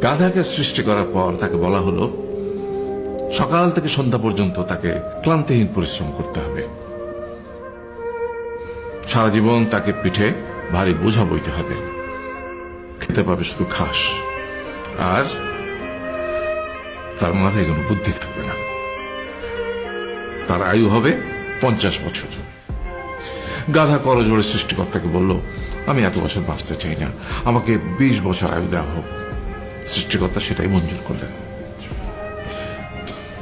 গাধাকে সৃষ্টি করার পর তাকে বলা হলো সকাল থেকে সন্ধ্যা পর্যন্ত তাকে ক্লান্তিহীন পরিশ্রম করতে হবে, সারা জীবন তাকে পিঠে ভারী বোঝা বইতে হবে, খেতে পাবে শুধু ঘাস, আর তার মাথায় কোনো বুদ্ধি থাকবে না। তার আয়ু হবে 50 বছর। গাধা করজোড়ে সৃষ্টিকর্তাকে বলল, আমি এত বছর বাঁচতে চাই না, আমাকে 20 বছর আয়ু দেওয়া হোক। সৃষ্টিকর্তা সেটাই মঞ্জুর করলেন।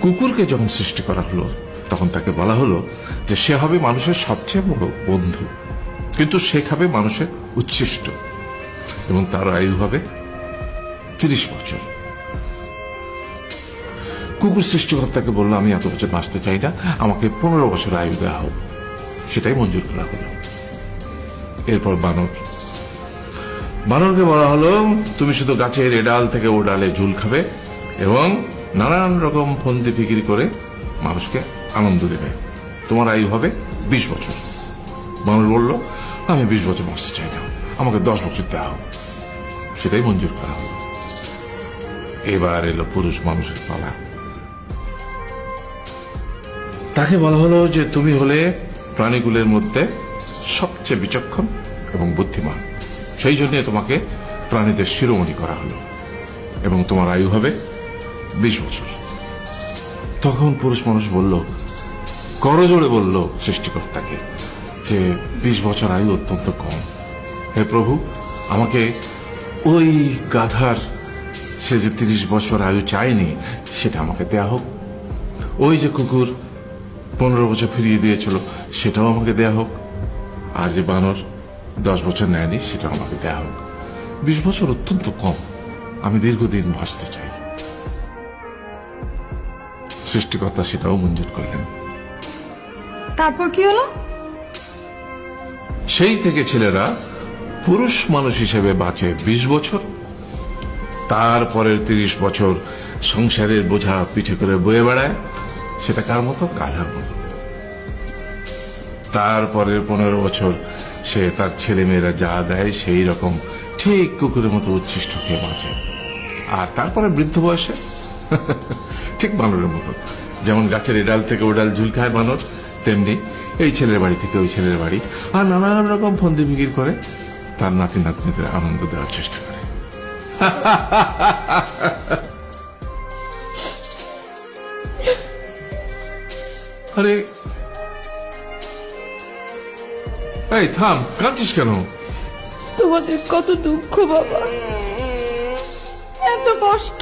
কুকুরকে যখন সৃষ্টি করা হলো তখন তাকে বলা হলো যে সে হবে মানুষের সবচেয়ে বড় বন্ধু, কিন্তু সে খাবে মানুষের উচ্ছিষ্ট, এবং তার আয়ু হবে 30 বছর। কুকুর সৃষ্টিকর্তাকে বলল, আমি এত বছর বাঁচতে চাই না, আমাকে 15 বছর আয়ু দেওয়া হোক। সেটাই মঞ্জুর করা হলো। এরপর বানরকে বলা হলো, তুমি শুধু গাছের এ ডাল থেকে ও ডালে ঝুল খাবে এবং নানান রকম ফন্দি ফিকির করে মানুষকে আনন্দ দেবে, তোমার আয়ু হবে 20 বছর। বানর বলল, আমি 20 বছর বাঁচতে চাই না, আমাকে 10 বছর দেওয়া হোক। সেটাই মঞ্জুর করা হলো। এবার এলো পুরুষ মানুষের পালা। তাকে বলা হলো যে তুমি হলে প্রাণীগুলোর মধ্যে সবচেয়ে বিচক্ষণ এবং বুদ্ধিমান, সেই জন্য তোমাকে প্রাণীদের শিরোমণি করা হলো এবং তোমার আয়ু হবে 20 বছর। তখন পুরুষ মানুষ বলল, করজোড়ে বলল সৃষ্টিকর্তাকে যে 20 বছর আয়ু অত্যন্ত কম, হে প্রভু, আমাকে ওই গাধার সে যে 30 বছর আয়ু চায়নি সেটা আমাকে দেয়া হোক, ওই যে কুকুর 15 বছর ফিরিয়ে দিয়েছিল সেটাও আমাকে দেয়া হোক, আর যে বানর 10 বছর নেয়নি সেটাও আমাকে দেয়া হোক। 20 বছর অত্যন্ত কম, আমি দীর্ঘদিন বাঁচতে চাই। সৃষ্টিকর্তা সেটাও মঞ্জুর করলেন। তারপর কি হলো? সেই থেকে ছেলেরা পুরুষ মানুষ হিসেবে বাঁচে 20 বছর, তারপরের 30 বছর সংসারের বোঝা পিঠে করে বয়ে বেড়ায়, সেটা কার মতো? গাধার মতো। তারপরের 15 বছর সে তার ছেলে মেয়েরা যা দেয় সেই রকম ঠিক কুকুরের মতো উচ্ছিষ্ট খেয়ে বাঁচে। আর তারপরে বৃদ্ধ বয়সে ঠিক বানরের মতো, যেমন গাছের এডাল থেকে ওডাল ঝুল খায় বানর, তেমনি এই ছেলের বাড়ি থেকে ওই ছেলের বাড়ি, আর নানান রকম ফন্দি ফিকির করে তার নাতি নাতনিদের আনন্দ দেওয়ার চেষ্টা করে। আরে এই থাম, কাঁদছিস কেন? তোমাদের কত দুঃখ বাবা, এত কষ্ট।